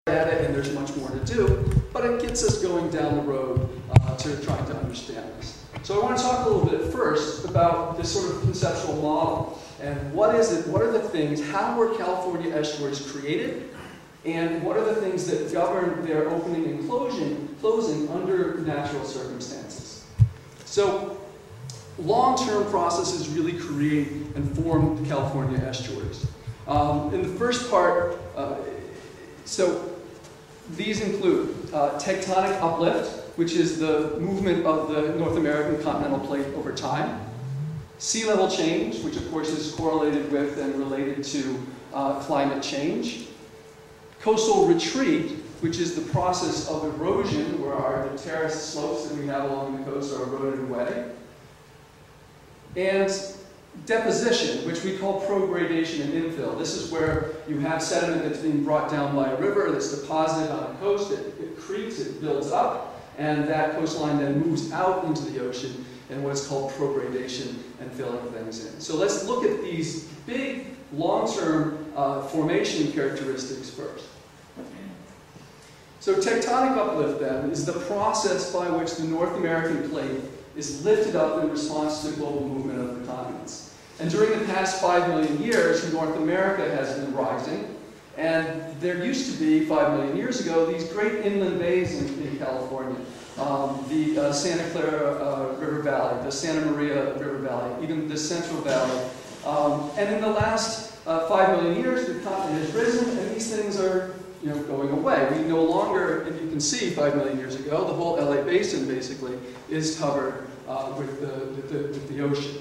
at it, and there's much more to do, but it gets us going down the road to trying to understand this. So I want to talk a little bit first about this sort of conceptual model, and what is it, what are the things, how were California estuaries created, and what are the things that govern their opening and closing under natural circumstances. So long-term processes really create and form the California estuaries. In the first part, so these include tectonic uplift, which is the movement of the North American continental plate over time. Sea level change, which of course is correlated with and related to climate change. Coastal retreat, which is the process of erosion, where the terraced slopes that we have along the coast are eroded away. And deposition, which we call progradation and infill. This is where you have sediment that's being brought down by a river that's deposited on a coast. It creeps, it builds up, and that coastline then moves out into the ocean in what is called progradation and filling things in. So let's look at these big, long-term formation characteristics first. So tectonic uplift, then, is the process by which the North American plate is lifted up in response to global movement of the continents. And during the past 5 million years, North America has been rising, and there used to be, 5 million years ago, these great inland bays in California. The Santa Clara River Valley, the Santa Maria River Valley, even the Central Valley. And in the last 5 million years, the continent has risen, and these things are going away. We no longer, and you can see 5 million years ago, the whole LA basin basically is covered with the ocean.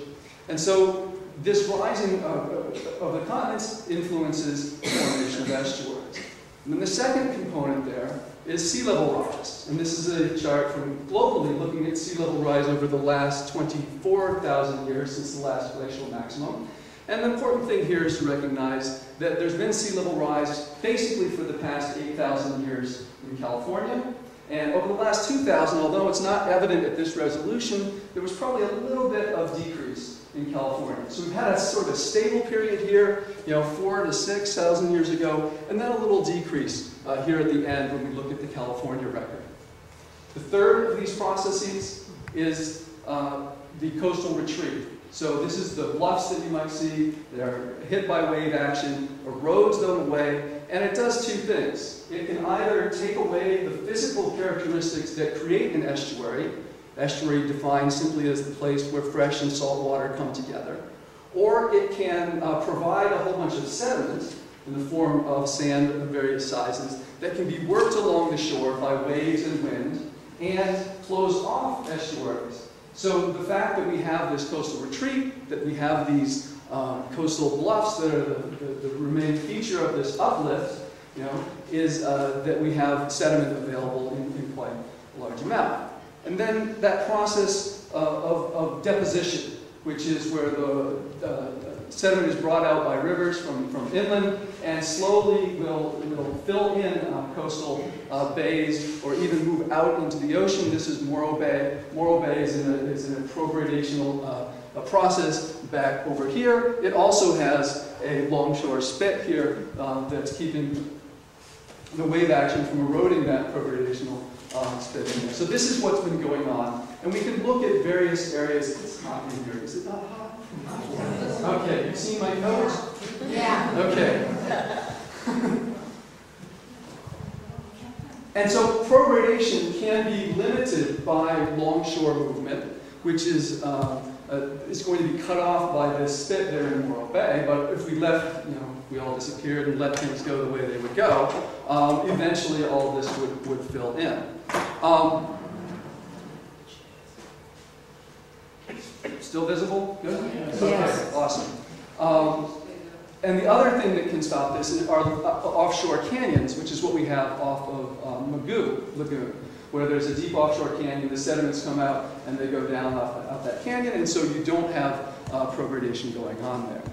And so this rising of the continents influences the formation of estuaries. And then the second component there is sea level rise. And this is a chart from globally looking at sea level rise over the last 24,000 years since the last glacial maximum. And the important thing here is to recognize that there's been sea level rise basically for the past 8,000 years in California. And over the last 2,000, although it's not evident at this resolution, there was probably a little bit of decrease in California. So we've had a sort of a stable period here, 4,000 to 6,000 years ago, and then a little decrease here at the end when we look at the California record. The third of these processes is the coastal retreat. So this is the bluffs that you might see. They're hit by wave action, erodes them away, and it does two things. It can either take away the physical characteristics that create an estuary defined simply as the place where fresh and salt water come together, or it can provide a whole bunch of sediment in the form of sand of various sizes that can be worked along the shore by waves and wind and close off estuaries. So the fact that we have this coastal retreat, that we have these coastal bluffs that are the remaining feature of this uplift, is that we have sediment available in quite a large amount. And then that process of deposition, which is where the sediment is brought out by rivers from inland and slowly will fill in coastal bays or even move out into the ocean. This is Morro Bay. Morro Bay is in a progradational process back over here. It also has a longshore spit here that's keeping the wave action from eroding that progradational spit in there. So this is what's been going on. And we can look at various areas. It's hot in here. Is it not hot? Okay, you see my notes? Yeah. Okay. And so progradation can be limited by longshore movement, which is going to be cut off by this spit there in Morro Bay. But if we left, we all disappeared and let things go the way they would go, eventually all of this would fill in. Still visible? Good? Yes. Okay, awesome. And the other thing that can stop this are offshore canyons, which is what we have off of Magoo Lagoon, where there's a deep offshore canyon, the sediments come out and they go down up that canyon, and so you don't have progradation going on there.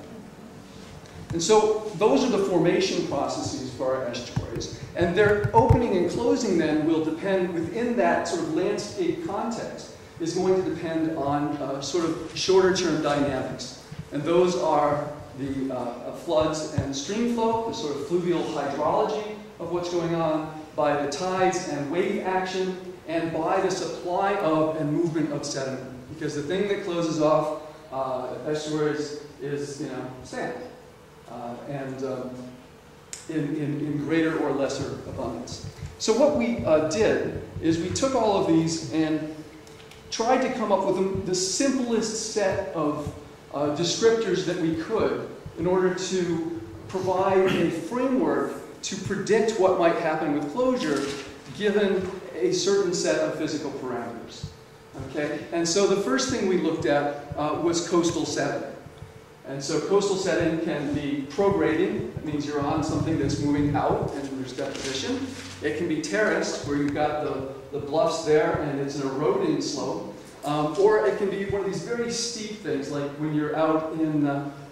And so those are the formation processes for our estuaries, and their opening and closing then will depend within that sort of landscape context is going to depend on sort of shorter-term dynamics. And those are the floods and stream flow, the sort of fluvial hydrology of what's going on by the tides and wave action, and by the supply of and movement of sediment. Because the thing that closes off estuaries is, sand, in greater or lesser abundance. So what we did is we took all of these and tried to come up with the simplest set of descriptors that we could in order to provide a framework to predict what might happen with closure given a certain set of physical parameters. Okay? And so the first thing we looked at was coastal setting. And so coastal setting can be prograding. That means you're on something that's moving out and there's deposition. It can be terraced, where you've got the bluffs there and it's an eroding slope. Or it can be one of these very steep things, like when you're out in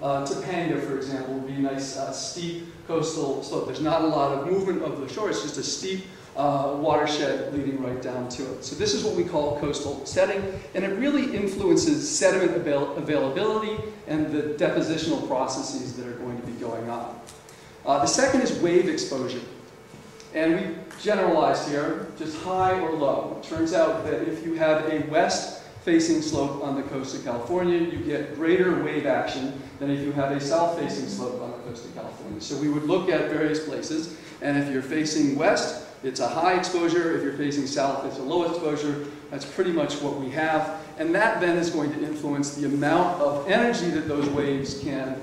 Topanga, for example, would be a nice steep coastal slope. There's not a lot of movement of the shore, it's just a steep watershed leading right down to it. So this is what we call coastal setting, and it really influences sediment availability and the depositional processes that are going to be going on. The second is wave exposure. And we generalized here, just high or low. It turns out that if you have a west-facing slope on the coast of California, you get greater wave action than if you have a south-facing slope on the coast of California. So we would look at various places, and if you're facing west, it's a high exposure. If you're facing south, it's a low exposure. That's pretty much what we have. And that then is going to influence the amount of energy that those waves can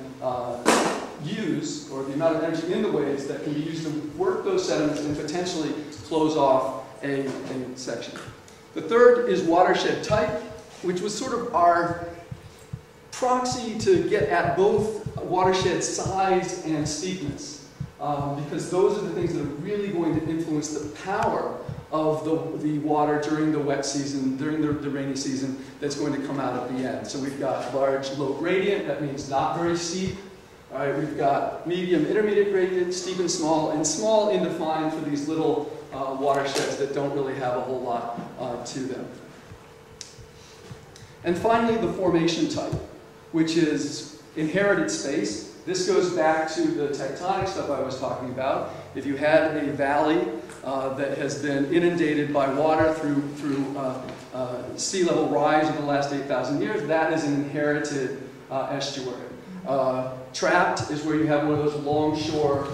use, or the amount of energy in the waves that can be used to work those sediments and potentially close off a section. The third is watershed type, which was sort of our proxy to get at both watershed size and steepness. Because those are the things that are really going to influence the power of the water during the wet season, during the rainy season, that's going to come out at the end. So we've got large, low gradient, that means not very steep. All right, we've got medium, intermediate gradient, steep and small indefined for these little watersheds that don't really have a whole lot to them. And finally, the formation type, which is inherited space. This goes back to the tectonic stuff I was talking about. If you had a valley that has been inundated by water through sea level rise over the last 8,000 years, that is an inherited estuary. Trapped is where you have one of those longshore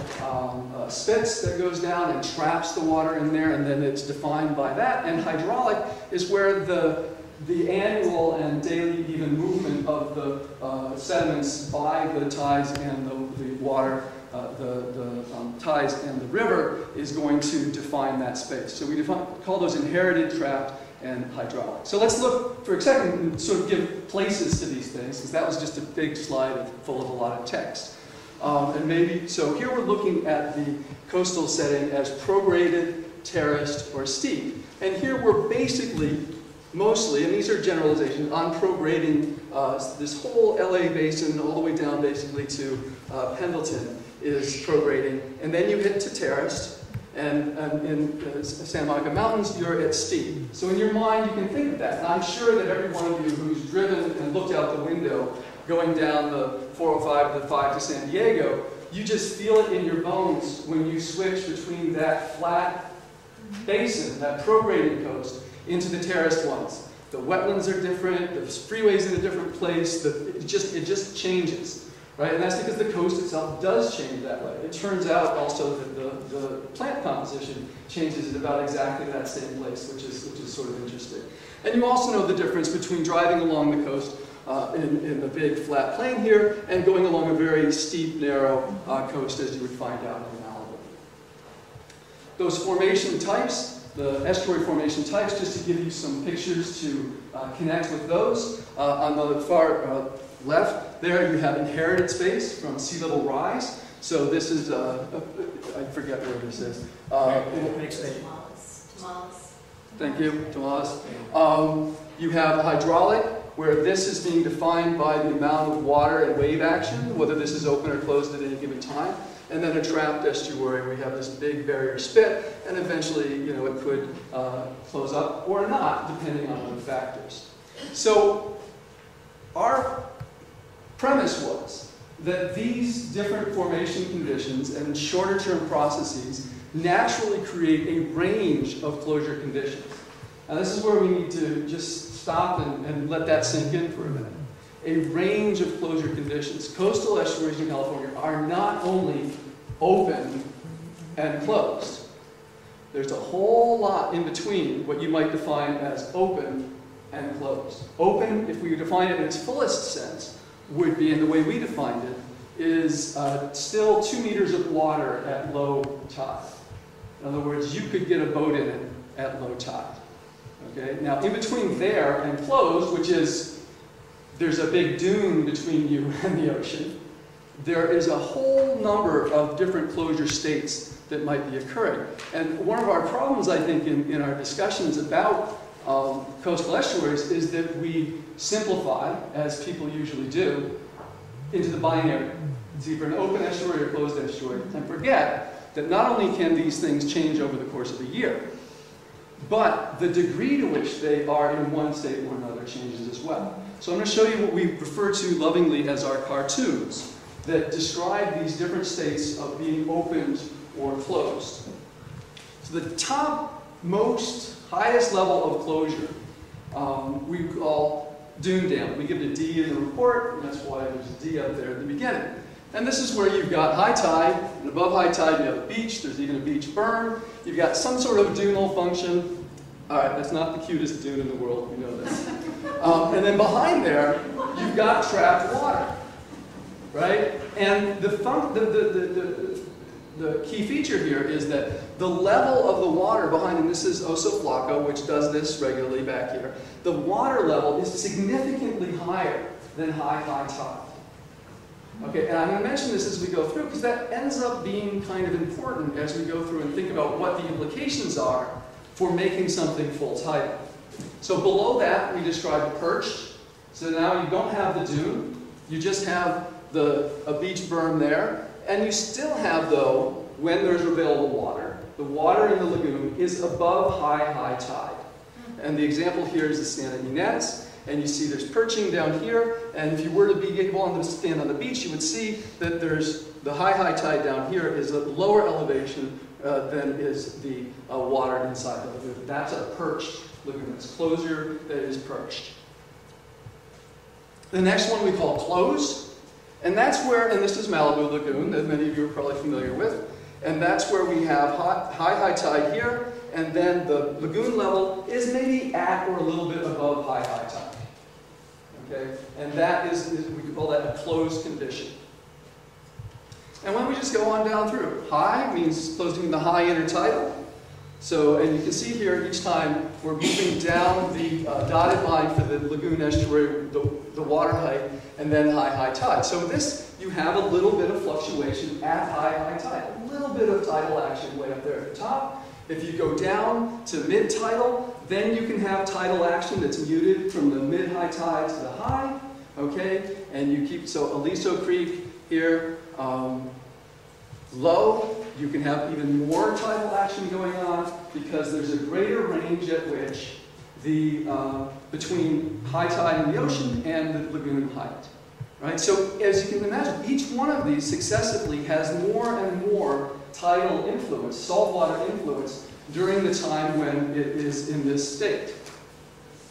spits that goes down and traps the water in there, and then it's defined by that. And hydraulic is where the annual and daily even movement of the sediments by the tides and the water, the tides and the river is going to define that space. So we call those inherited, trapped, and hydraulic. So let's look for a second and sort of give places to these things, because that was just a big slide full of a lot of text. So here we're looking at the coastal setting as prograded, terraced, or steep. And here we're basically, mostly, and these are generalizations, on prograding this whole LA basin all the way down basically to Pendleton is prograding. And then you hit to terraced. And in Santa Monica Mountains, you're at steep. So in your mind, you can think of that. And I'm sure that every one of you who's driven and looked out the window going down the 405 to the 5 to San Diego, you just feel it in your bones when you switch between that flat basin, that prograding coast, into the terraced ones. The wetlands are different, the freeway's in a different place, it just changes. Right? And that's because the coast itself does change that way. It turns out also that the plant composition changes at about exactly that same place, which is sort of interesting. And you also know the difference between driving along the coast in the big flat plain here and going along a very steep, narrow coast, as you would find out in Malibu. Those formation types, the estuary formation types, just to give you some pictures to connect with those. On the far left, there you have inherited space from sea level rise. So this is, I forget where this is. Thank you, Tomas. You have hydraulic, where this is being defined by the amount of water and wave action, whether this is open or closed at any given time. And then a trapped estuary, where we have this big barrier spit, and eventually, it could close up or not, depending on other factors. So our premise was that these different formation conditions and shorter-term processes naturally create a range of closure conditions. Now this is where we need to just stop and let that sink in for a minute. A range of closure conditions. Coastal estuaries in California are not only open and closed. There's a whole lot in between what you might define as open and closed. Open, if we define it in its fullest sense, would be, and the way we defined it, is still 2 meters of water at low tide. In other words, you could get a boat in it at low tide. Okay? Now, in between there and closed, which is there's a big dune between you and the ocean, there is a whole number of different closure states that might be occurring. And one of our problems, I think, in our discussions about coastal estuaries is that we simplify, as people usually do, into the binary. It's either an open estuary or closed estuary, and forget that not only can these things change over the course of a year, but the degree to which they are in one state or another changes as well. So I'm going to show you what we refer to lovingly as our cartoons that describe these different states of being opened or closed. So the top most highest level of closure we call dune dam. We give it a D in the report, and that's why there's a D up there at the beginning. And this is where you've got high tide, and above high tide you have a beach. There's even a beach berm. You've got some sort of dunal function. All right, that's not the cutest dune in the world, we know this. And then behind there, you've got trapped water, right? And the key feature here is that the level of the water behind, and this is Oso Flaco, which does this regularly back here, the water level is significantly higher than high tide. Okay, and I'm going to mention this as we go through because that ends up being kind of important as we go through and think about what the implications are for making something full tidal. So below that, we describe perched. So now you don't have the dune, you just have a beach berm there, and you still have, though, when there's available water, the water in the lagoon is above high tide. And the example here is the Santa Ynez, and you see there's perching down here, and if you were to be able to stand on the beach, you would see that there's the high tide down here is a lower elevation than is the water inside the lagoon. That's a perched lagoon. It's closure that is perched. The next one we call closed, and that's where, and this is Malibu Lagoon, that many of you are probably familiar with, and that's where we have high tide here, and then the lagoon level is maybe at or a little bit above high tide. Okay, and that is we could call that a closed condition. And when we just go on down through, high means closing the high intertidal. So, and you can see here each time we're moving down the dotted line for the lagoon estuary, the water height, and then high tide. So this, you have a little bit of fluctuation at high tide, a little bit of tidal action way up there at the top. If you go down to mid-tidal, then you can have tidal action that's muted from the mid-high tide to the high, okay? And you keep, so Aliso Creek here, low, you can have even more tidal action going on because there's a greater range at which the, between high tide in the ocean and the lagoon height. Right? So as you can imagine, each one of these successively has more and more tidal influence, saltwater influence, during the time when it is in this state.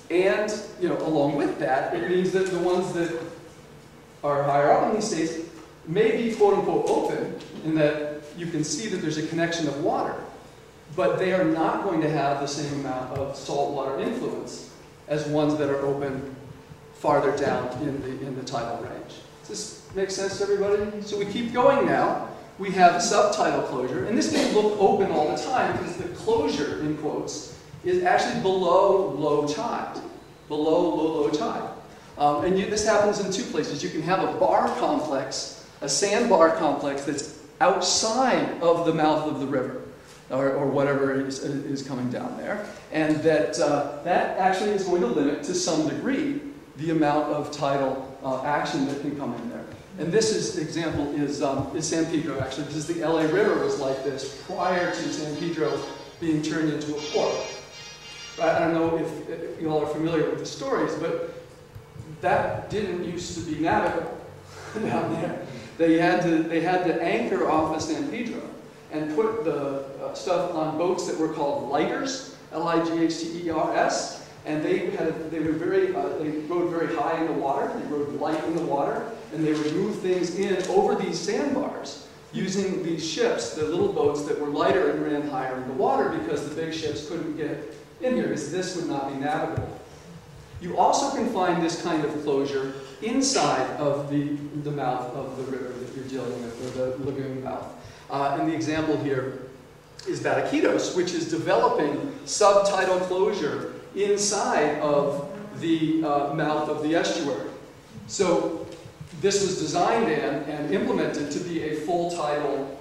And, you know, along with that, it means that the ones that are higher up in these states may be quote-unquote open, in that you can see that there's a connection of water, but they are not going to have the same amount of saltwater influence as ones that are open farther down in the tidal range. Does this make sense to everybody? So we keep going now. We have subtidal closure, and this may look open all the time because the closure, in quotes, is actually below low tide. Below low tide. And this happens in two places. You can have a bar complex, a sandbar complex that's outside of the mouth of the river, or whatever is coming down there, and that actually is going to limit to some degree the amount of tidal action that can come in there. And this example is San Pedro, actually, because the LA River was like this prior to San Pedro being turned into a port. I don't know if you all are familiar with the stories, but that didn't used to be navigable down there. They had to anchor off of San Pedro and put the stuff on boats that were called lighters, L-I-G-H-T-E-R-S, and they rode very high in the water, they rode light in the water, and they would move things in over these sandbars using these ships, the little boats that were lighter and ran higher in the water because the big ships couldn't get in here, because this would not be navigable. You also can find this kind of closure inside of the mouth of the river that you're dealing with, or the lagoon mouth. And the example here is Bataquitos, which is developing subtidal closure inside of the mouth of the estuary. So this was designed and implemented to be a full tidal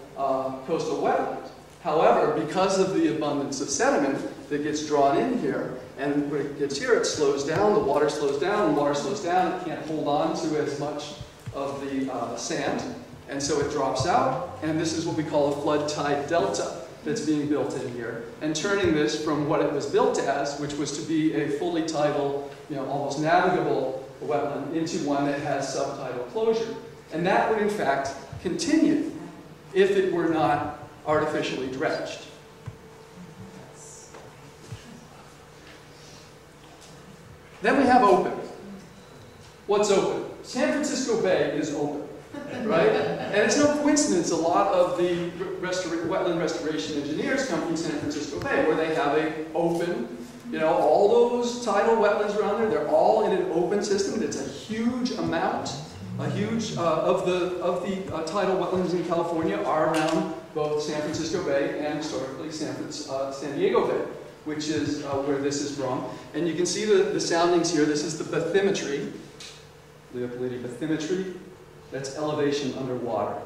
coastal wetland. However, because of the abundance of sediment that gets drawn in here, and when it gets here, it slows down, the water slows down, it can't hold on to as much of the sand, and so it drops out, and this is what we call a flood tide delta that's being built in here, and turning this from what it was built as, which was to be a fully tidal, almost navigable wetland, into one that has subtidal closure. And that would in fact continue if it were not artificially dredged. Then we have open. What's open? San Francisco Bay is open, right? And it's no coincidence a lot of the wetland restoration engineers come from San Francisco Bay, where they have an open, all those tidal wetlands around there, they're all in an open system. It's a huge amount. A huge of the tidal wetlands in California are around both San Francisco Bay and historically San Diego Bay, which is where this is from. And you can see the soundings here. This is the bathymetry, bathymetry. That's elevation underwater.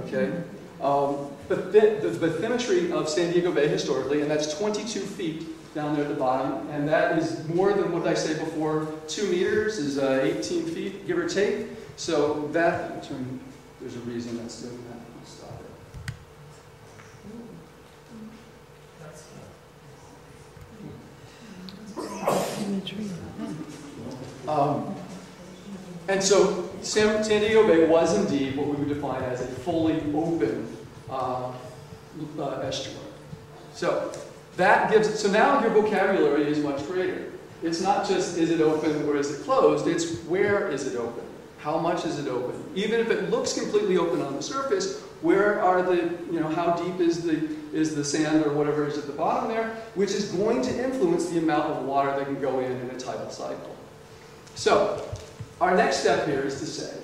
Okay. The bathymetry of San Diego Bay historically, and that's 22 feet down there at the bottom, and that is more than what I say before. 2 meters is 18 feet, give or take. So that, there's a reason that's doing that. I'll stop it. And so San Diego Bay was indeed what we would define as a fully open estuary. So that gives, so now your vocabulary is much greater. It's not just is it open or is it closed, it's where is it open? How much is it open? Even if it looks completely open on the surface, where are the, how deep is the sand or whatever is at the bottom there, which is going to influence the amount of water that can go in a tidal cycle. So, our next step here is to say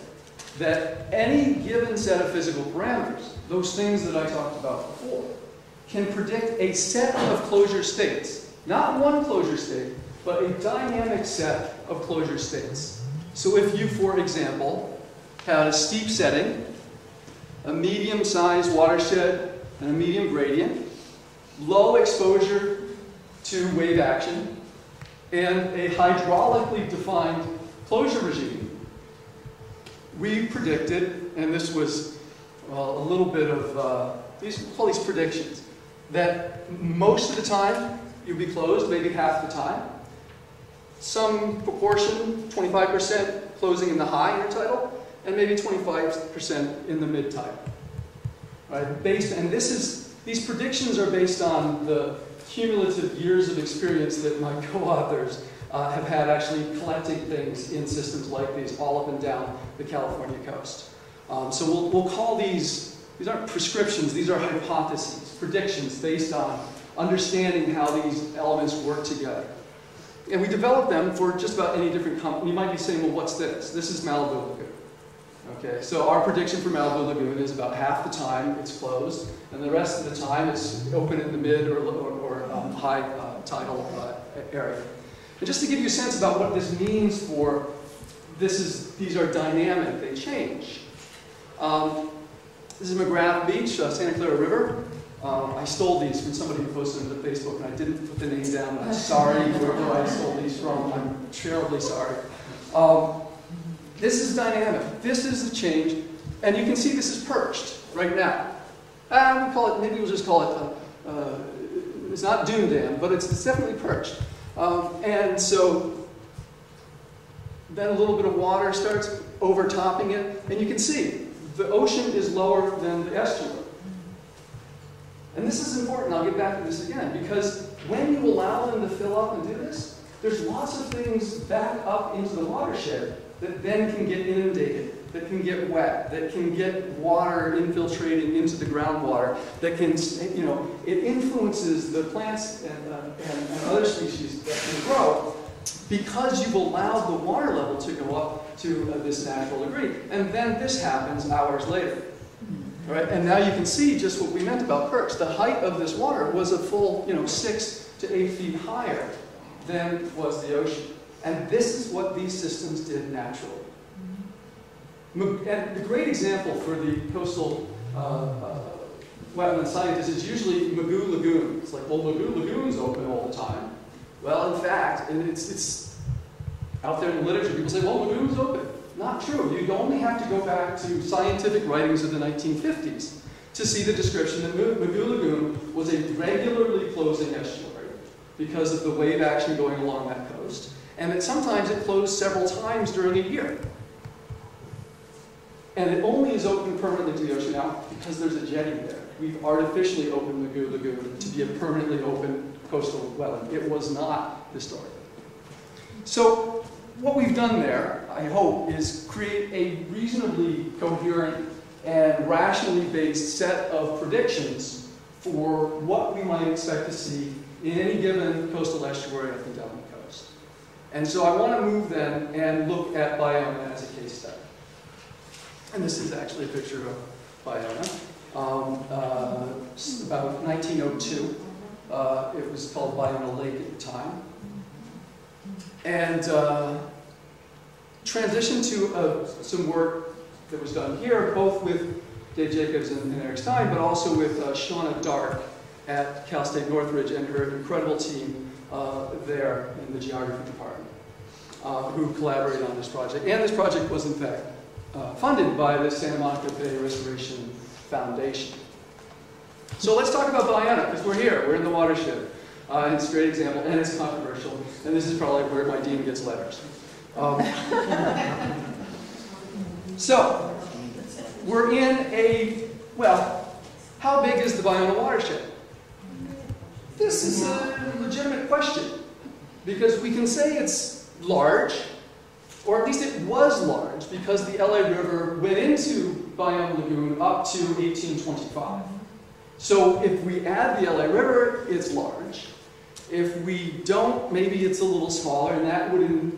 that any given set of physical parameters, those things that I talked about before, can predict a set of closure states. Not one closure state, but a dynamic set of closure states. So if you, for example, had a steep setting, a medium-sized watershed, and a medium gradient, low exposure to wave action, and a hydraulically defined closure regime, we predicted, and this was a little bit of, all these predictions, that most of the time you'd be closed, maybe half the time. Some proportion, 25% closing in the high intertidal, and maybe 25% in the mid-tidal. Right? And these predictions are based on the cumulative years of experience that my co-authors have had actually collecting things in systems like these all up and down the California coast. So we'll call these aren't prescriptions, these are hypotheses, predictions based on understanding how these elements work together. And we develop them for just about any different company. You might be saying, well, what's this? This is Malibu Lagoon. Okay, so our prediction for Malibu Lagoon is about half the time it's closed, and the rest of the time it's open in the mid or high tidal area. And just to give you a sense about what this means for, these are dynamic, they change. This is McGrath Beach, Santa Clara River. I stole these from somebody who posted them to Facebook, and I didn't put the name down. I'm sorry wherever I stole these from. I'm terribly sorry. This is dynamic. This is the change, and you can see this is perched right now. We call it, maybe we'll just call it, it's not dune dam, but it's definitely perched. And so then a little bit of water starts overtopping it, and you can see the ocean is lower than the estuary. And this is important, I'll get back to this again, because when you allow them to fill up and do this, there's lots of things back up into the watershed that then can get inundated, that can get wet, that can get water infiltrating into the groundwater, that can, you know, it influences the plants and other species that can grow because you've allowed the water level to go up to this natural degree. And then this happens hours later. All right? And now you can see just what we meant about perks. The height of this water was a full, you know, 6 to 8 feet higher than was the ocean. And this is what these systems did naturally. And the great example for the coastal wetland scientist is usually Magoo Lagoon. It's like, well, Magoo Lagoon's open all the time. Well, in fact, and it's out there in the literature, people say, well, Lagoon's open. Not true. You only have to go back to scientific writings of the 1950s to see the description that Magoo Lagoon was a regularly closing estuary because of the wave action going along that coast, and that sometimes it closed several times during a year. And it only is open permanently to the ocean now because there's a jetty there. We've artificially opened Magoo Lagoon to be a permanently open coastal wetland. It was not historically. So what we've done there, I hope, is create a reasonably coherent and rationally based set of predictions for what we might expect to see in any given coastal estuary up and down the coast. And so I want to move then and look at Ballona as a case study. And this is actually a picture of Ballona. About 1902. It was called Ballona Lake at the time. And transitioned to some work that was done here, both with Dave Jacobs and Eric Stein, but also with Shauna Dark at Cal State Northridge and her incredible team there in the geography department, who collaborated on this project. And this project was, in fact, funded by the Santa Monica Bay Restoration Foundation. So let's talk about Ballona, because we're here, we're in the watershed. It's a great example, and it's controversial, and this is probably where my dean gets letters. So, we're in a, well, how big is the Ballona watershed? This is a legitimate question, because we can say it's large, or at least it was large, because the LA River went into Ballona Lagoon up to 1825. So if we add the LA River, it's large. If we don't, maybe it's a little smaller, and that would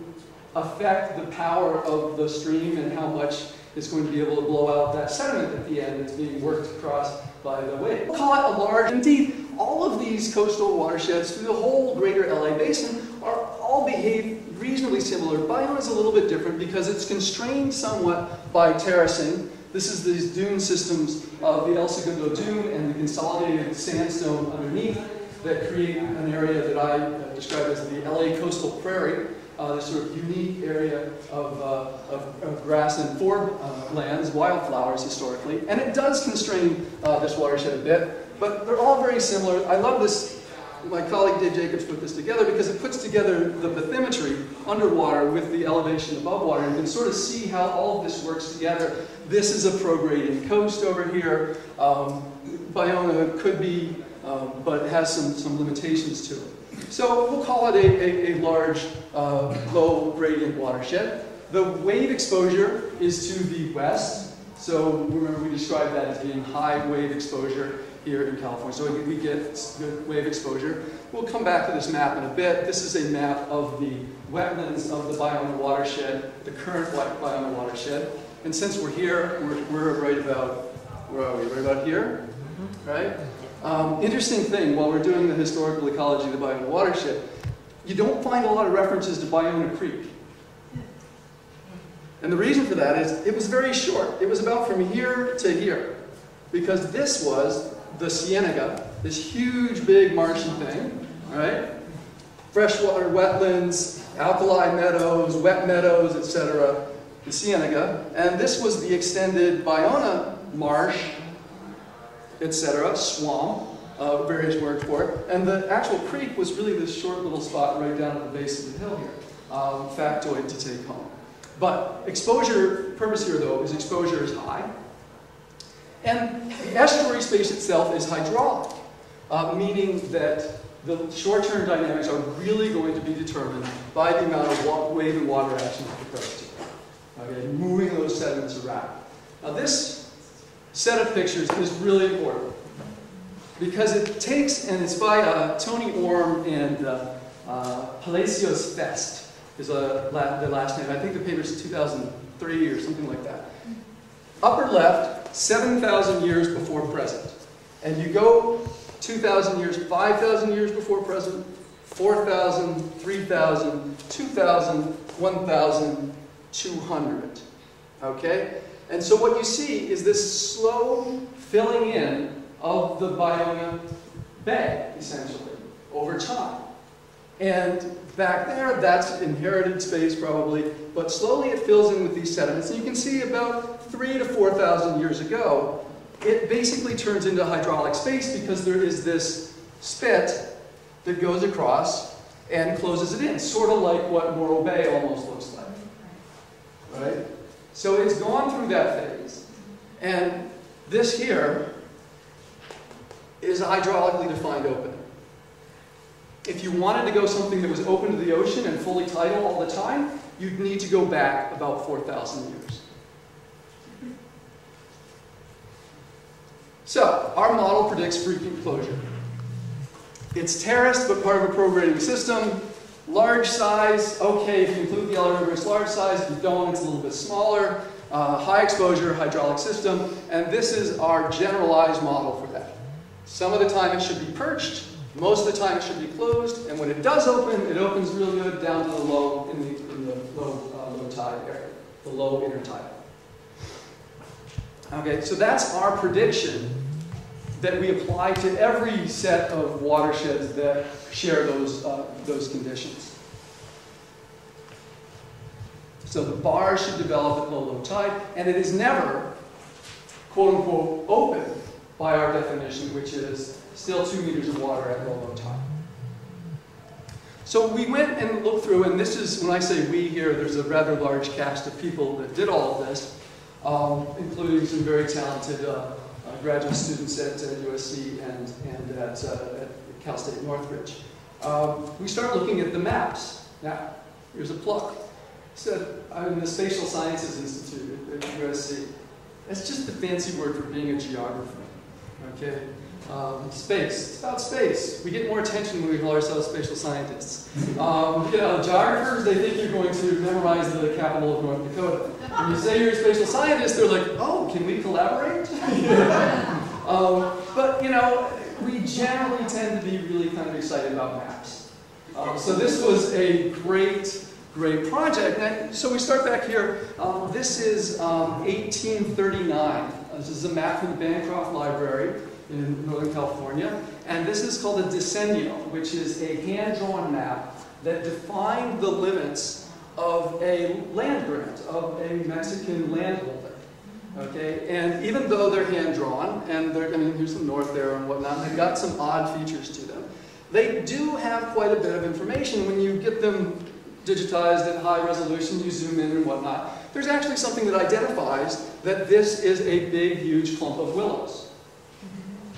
affect the power of the stream and how much it's going to be able to blow out that sediment at the end that's being worked across by the wave. We'll call it a large. Indeed, all of these coastal watersheds through the whole greater LA basin all behave reasonably similar. Ballona is a little bit different because it's constrained somewhat by terracing. This is these dune systems of the El Segundo Dune and the consolidated sandstone underneath that create an area that I describe as the LA coastal prairie, this sort of unique area of grass and forelands, wildflowers historically. And it does constrain this watershed a bit, but they're all very similar. I love this. My colleague Dave Jacobs put this together because it puts together the bathymetry underwater with the elevation above water, and you can sort of see how all of this works together. This is a prograding coast over here. Ballona could be, but it has some limitations to it. So we'll call it a large, low gradient watershed. The wave exposure is to the west. So remember, we described that as being high wave exposure here in California. So we get good wave exposure. We'll come back to this map in a bit. This is a map of the wetlands of the Ballona watershed, the current Ballona watershed. And since we're here, we're right about, where are we? Right about here, right? Interesting thing, while we're doing the historical ecology of the Ballona watershed, you don't find a lot of references to Ballona Creek. And the reason for that is it was very short. It was about from here to here. Because this was the Cienega, this huge, big marshy thing, right? Freshwater wetlands, alkali meadows, wet meadows, etc. The Cienega. And this was the extended Ballona marsh, etc., swamp, various words for it. And the actual creek was really this short little spot right down at the base of the hill here. Factoid to take home. But exposure, purpose here though, is exposure is high. And the estuary space itself is hydraulic. meaning that the short-term dynamics are really going to be determined by the amount of wave and water action at the coast. Okay, moving those sediments around. Now this set of pictures is really important because it takes, and it's by Tony Orm and Palacios Fest is the last name. I think the paper's 2003 or something like that. Upper left, 7,000 years before present. And you go 2,000 years, 5,000 years before present, 4,000, 3,000, 2,000, 1,200. Okay? And so what you see is this slow filling in of the Ballona Bay, essentially, over time. And back there, that's inherited space probably, but slowly it fills in with these sediments. And you can see about 3,000 to 4,000 years ago, it basically turns into hydraulic space because there is this spit that goes across and closes it in, sort of like what Morro Bay almost looks like. Right? So it's gone through that phase. And this here is a hydraulically defined opening. If you wanted to go something that was open to the ocean and fully tidal all the time, you'd need to go back about 4,000 years. So, our model predicts frequent closure. It's terraced, but part of a prograding system. Large size, okay, if you include the Yellow River, it's large size. If you don't, it's a little bit smaller. High exposure hydraulic system, and this is our generalized model for that. Some of the time it should be perched, most of the time it should be closed, and when it does open, it opens real good down to the low, in the low tide area, the low intertidal. Okay, so that's our prediction that we apply to every set of watersheds that share those conditions. So the bars should develop at low tide, and it is never, quote unquote, open by our definition, which is still 2 meters of water at low tide. So we went and looked through, and this is, when I say we here, there's a rather large cast of people that did all of this, including some very talented graduate students at USC and at Cal State Northridge. We start looking at the maps. Now, here's a plug. So I'm in the Spatial Sciences Institute at USC. That's just the fancy word for being a geographer. Okay? Space. It's about space. We get more attention when we call ourselves spatial scientists. You know, geographers, they think you're going to memorize the capital of North Dakota. When you say you're a spatial scientist, they're like, oh, can we collaborate? But, you know, we generally tend to be really kind of excited about maps. So this was a great project. And so we start back here. This is 1839. This is a map from the Bancroft Library in Northern California. And this is called a decennial, which is a hand-drawn map that defined the limits of a land grant, of a Mexican landholder. Okay? And even though they're hand-drawn, and I mean, here's some north there and whatnot, they've got some odd features to them. They do have quite a bit of information when you get them digitized at high resolution, you zoom in and whatnot. There's actually something that identifies that this is a big, huge clump of willows.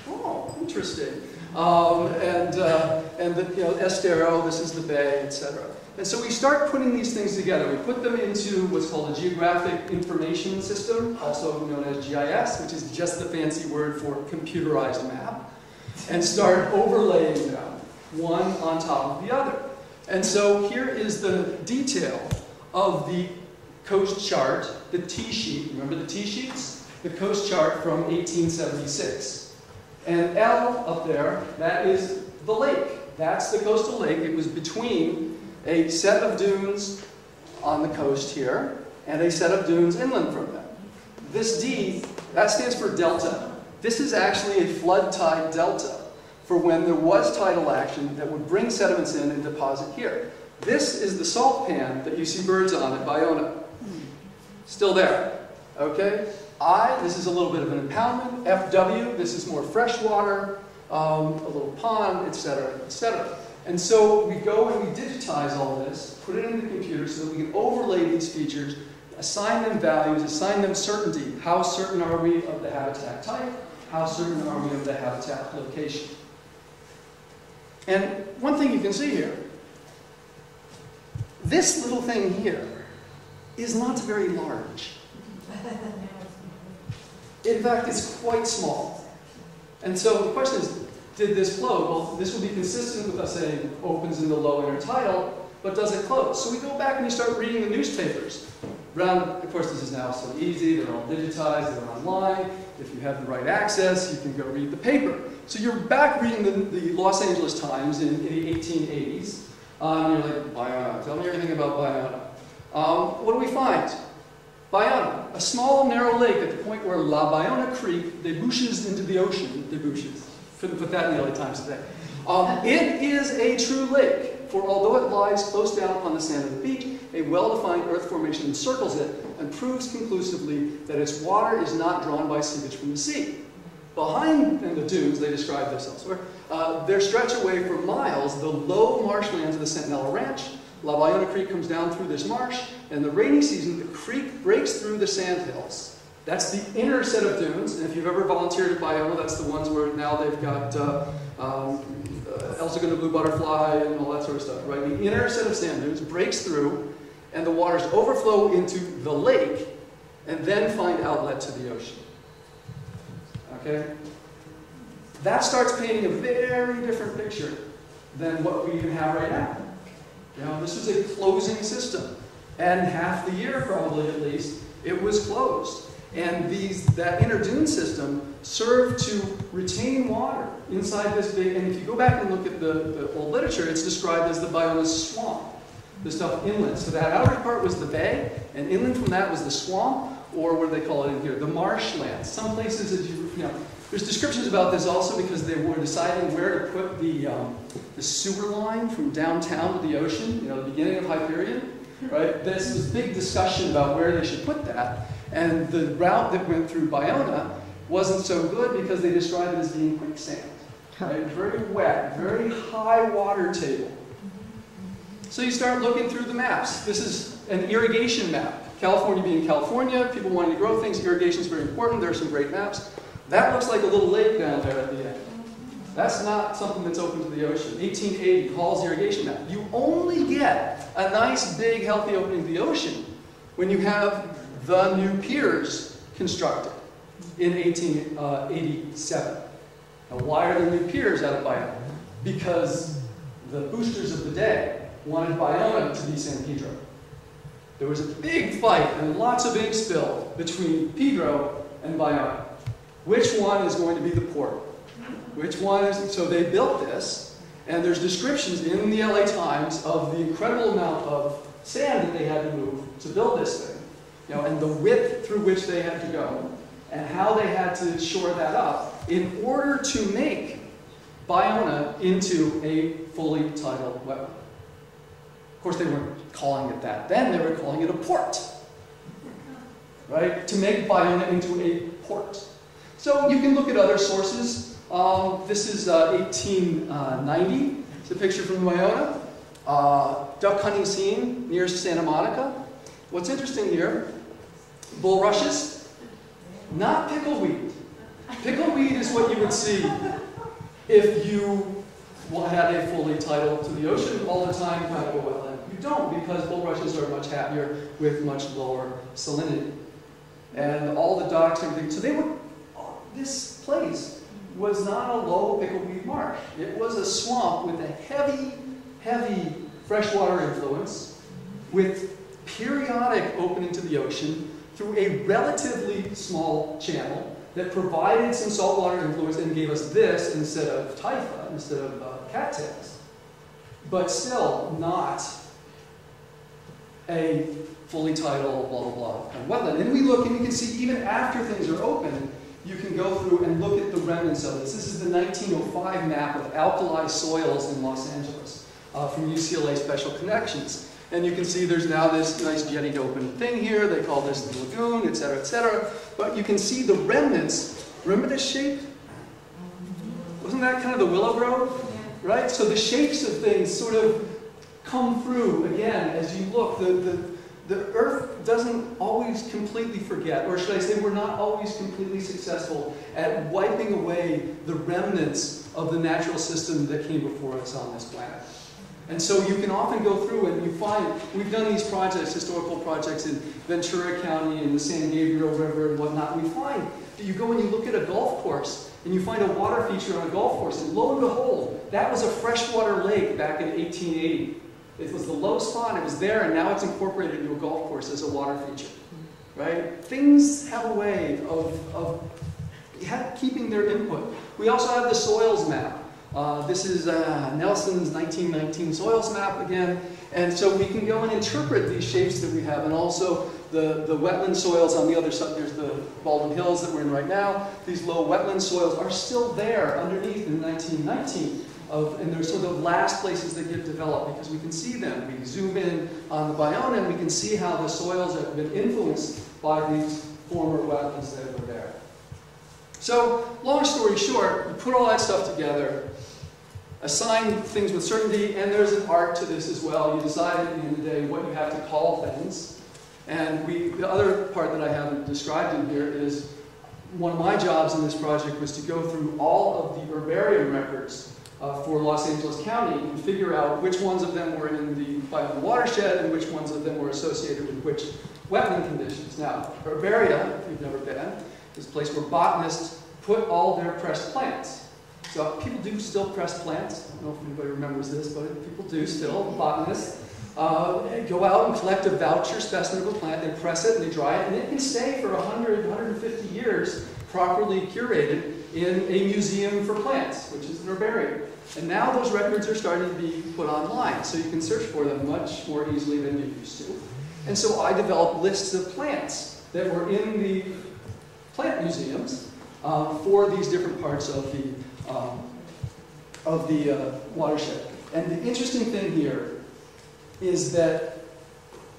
Oh, interesting. And the, you know, Estero, this is the bay, etc. And so we start putting these things together. We put them into what's called a geographic information system, also known as GIS, which is just the fancy word for computerized map, and start overlaying them, one on top of the other. And so here is the detail of the coast chart, the T-sheet. Remember the T-sheets? The coast chart from 1876. And L up there, that is the lake. That's the coastal lake. It was between a set of dunes on the coast here and a set of dunes inland from them. This D, that stands for delta. This is actually a flood tide delta for when there was tidal action that would bring sediments in and deposit here. This is the salt pan that you see birds on at Ballona. Still there, okay? I, this is a little bit of an impoundment. FW, this is more freshwater, a little pond, etc., etc. And so we go and we digitize all this, put it in the computer so that we can overlay these features, assign them values, assign them certainty. How certain are we of the habitat type? How certain are we of the habitat location? And one thing you can see here, this little thing here is not very large. In fact, it's quite small. And so the question is, did this close? Well, this would be consistent with us saying it opens in the low intertidal, but does it close? So we go back and we start reading the newspapers. Of course, this is now so easy. They're all digitized. They're online. If you have the right access, you can go read the paper. So you're back reading the Los Angeles Times in the 1880s. You're like, Ballona, tell me everything about Ballona. What do we find? Ballona, a small, narrow lake at the point where La Ballona Creek debouches into the ocean. Debouches. Couldn't put that in the LA Times today. It is a true lake, for although it lies close down upon the sand of the beach, a well-defined earth formation encircles it and proves conclusively that its water is not drawn by seepage from the sea. Behind in the dunes, they describe this elsewhere, there stretch away for miles the low marshlands of the Centinela Ranch. La Ballona Creek comes down through this marsh, and in the rainy season, the creek breaks through the sandhills. That's the inner set of dunes, and if you've ever volunteered at Ballona, that's the ones where now they've got El Segundo blue butterfly and all that sort of stuff, right? The inner set of sand dunes breaks through, and the waters overflow into the lake, and then find outlet to the ocean. Okay? That starts painting a very different picture than what we even have right now. You know, this was a closing system, and half the year, probably at least, it was closed. And that inner dune system served to retain water inside this big, and if you go back and look at the old literature, it's described as the Ballona swamp, the stuff inland. So that outer part was the bay, and inland from that was the swamp, or what do they call it in here, the marshlands. Some places, as you know, there's descriptions about this also because they were deciding where to put the sewer line from downtown to the ocean, you know, the beginning of Hyperion, right? There's this big discussion about where they should put that. And the route that went through Ballona wasn't so good because they described it as being quicksand. Right? Very wet, very high water table. So you start looking through the maps. This is an irrigation map. California being California, people wanting to grow things, irrigation is very important. There are some great maps. That looks like a little lake down there at the end. That's not something that's open to the ocean. 1880, Hall's irrigation map. You only get a nice, big, healthy opening to the ocean when you have the new piers constructed in 1887. Now, why are there new piers out of Ballona? Because the boosters of the day wanted Ballona to be San Pedro. There was a big fight and lots of ink spilled between Pedro and Ballona. Which one is going to be the port? Which one is, so they built this, and there's descriptions in the LA Times of the incredible amount of sand that they had to move to build this thing. You know, and the width through which they had to go, and how they had to shore that up in order to make Ballona into a fully tidal wetland. Of course, they weren't calling it that then, they were calling it a port. Right? To make Ballona into a port. So you can look at other sources. This is 1890. It's a picture from Ballona. Duck hunting scene near Santa Monica. What's interesting here, bulrushes, not pickleweed. Pickleweed is what you would see if you had a fully tidal to the ocean all the time kind of a wetland. You don't, because bulrushes are much happier with much lower salinity. And all the docks and everything, so they were, this place was not a low pickleweed marsh. It was a swamp with a heavy, heavy freshwater influence, with periodic opening to the ocean through a relatively small channel that provided some saltwater influence and gave us this instead of typha, instead of cattails. But still not a fully tidal, blah, blah, blah, kind of wetland. And we look and you can see even after things are open, you can go through and look at the remnants of this. This is the 1905 map of alkali soils in Los Angeles from UCLA Special Connections. And you can see there's now this nice jettied open thing here. They call this the lagoon, et cetera, et cetera. But you can see the remnants. Remember this shape? Wasn't that kind of the willow grove? Right? So the shapes of things sort of come through again as you look. the Earth doesn't always completely forget, or should I say we're not always completely successful at wiping away the remnants of the natural system that came before us on this planet. And so you can often go through and you find, we've done these projects, historical projects in Ventura County and the San Gabriel River and whatnot, and we find that you go and you look at a golf course and you find a water feature on a golf course, and lo and behold, that was a freshwater lake back in 1880. It was the low spot, it was there, and now it's incorporated into a golf course as a water feature, right? Things have a way of keeping their input. We also have the soils map. This is Nelson's 1919 soils map again, and so we can go and interpret these shapes that we have, and also the wetland soils on the other side. There's the Baldwin Hills that we're in right now. These low wetland soils are still there underneath in 1919. And they're sort of the last places that get developed because we can see them. We zoom in on the Ballona and we can see how the soils have been influenced by these former wetlands that were there. So, long story short, you put all that stuff together, assign things with certainty, and there's an art to this as well. You decide at the end of the day what you have to call things. And the other part that I haven't described in here is one of my jobs in this project was to go through all of the herbarium records for Los Angeles County and figure out which ones of them were in the Ballona watershed and which ones of them were associated with which wetland conditions. Now, herbaria, if you've never been, is a place where botanists put all their pressed plants. So people do still press plants. I don't know if anybody remembers this, but people do still, botanists. Go out and collect a voucher specimen of a plant, they press it and they dry it, and it can stay for 100, 150 years properly curated in a museum for plants, which is an herbarium. And now those records are starting to be put online, so you can search for them much more easily than you used to. And so I developed lists of plants that were in the plant museums for these different parts of the watershed. And the interesting thing here is that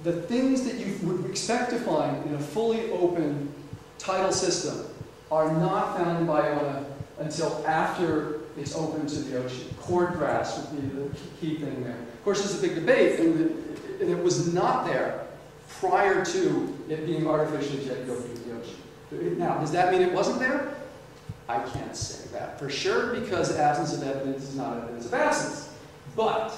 the things that you would expect to find in a fully open tidal system are not found in Ballona until after it's open to the ocean. Cordgrass would be the key thing there. Of course, there's a big debate, and it was not there prior to it being artificially jetted over to the ocean. Now, does that mean it wasn't there? I can't say that for sure, because absence of evidence is not evidence of absence. But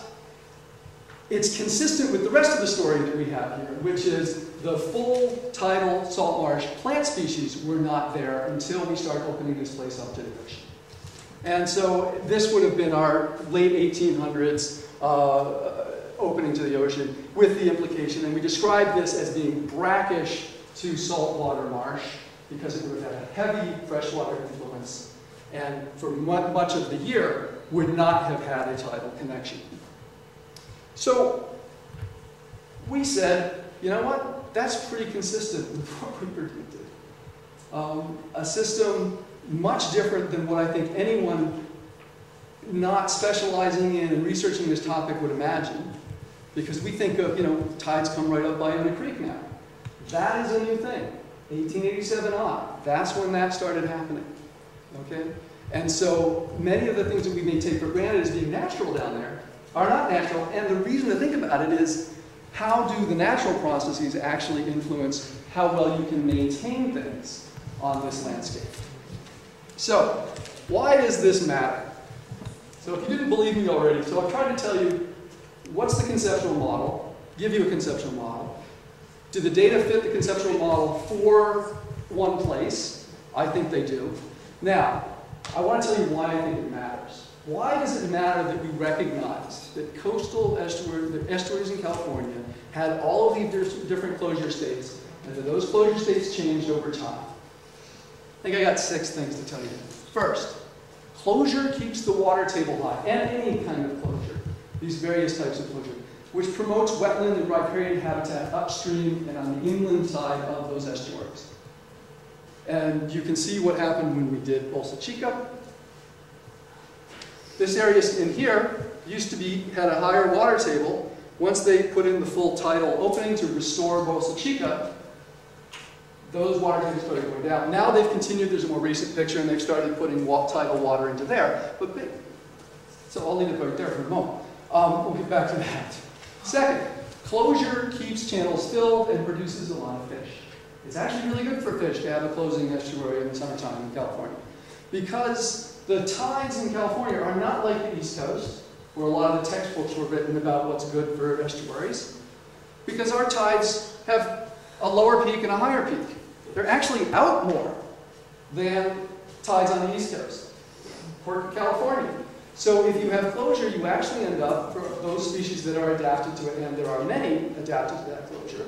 it's consistent with the rest of the story that we have here, which is the full tidal salt marsh plant species were not there until we start opening this place up to the ocean. And so this would have been our late 1800s opening to the ocean with the implication, and we describe this as being brackish to saltwater marsh because it would have had a heavy freshwater influence and for much of the year would not have had a tidal connection. So we said, you know what, that's pretty consistent with what we predicted. A system much different than what I think anyone not specializing in and researching this topic would imagine. Because we think of, tides come right up Ballona Creek now. That is a new thing. 1887 on. That's when that started happening. Okay? And so many of the things that we may take for granted as being natural down there are not natural, and the reason to think about it is how do the natural processes actually influence how well you can maintain things on this landscape. So, why does this matter? So if you didn't believe me already, so I've tried to tell you what's the conceptual model, give you a conceptual model. Do the data fit the conceptual model for one place? I think they do. Now, I want to tell you why I think it matters. Why does it matter that we recognize that coastal estuaries in California had all of these different closure states, and that those closure states changed over time? I think I got 6 things to tell you. First, closure keeps the water table high, and any kind of closure, these various types of closure, which promotes wetland and riparian habitat upstream and on the inland side of those estuaries. And you can see what happened when we did Bolsa Chica. This area in here used to had a higher water table. Once they put in the full tidal opening to restore Bolsa Chica, those water tables started going down. Now they've continued, there's a more recent picture, and they've started putting tidal water into there. So I'll leave it right there for a moment. We'll get back to that. Second, Closure keeps channels filled and produces a lot of fish. It's actually really good for fish to have a closing estuary in the summertime in California, because the tides in California are not like the East Coast, where a lot of the textbooks were written about what's good for estuaries, because our tides have a lower peak and a higher peak. They're actually out more than tides on the East Coast, for California. So if you have closure, you actually end up, for those species that are adapted to it, and there are many adapted to that closure,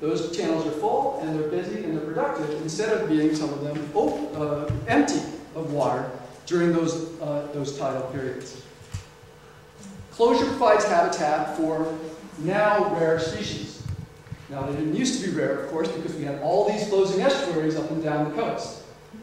those channels are full, and they're busy, and they're productive, instead of being, some of them, empty of water during those tidal periods. Closure provides habitat for now rare species. Now, they didn't used to be rare, of course, because we had all these closing estuaries up and down the coast.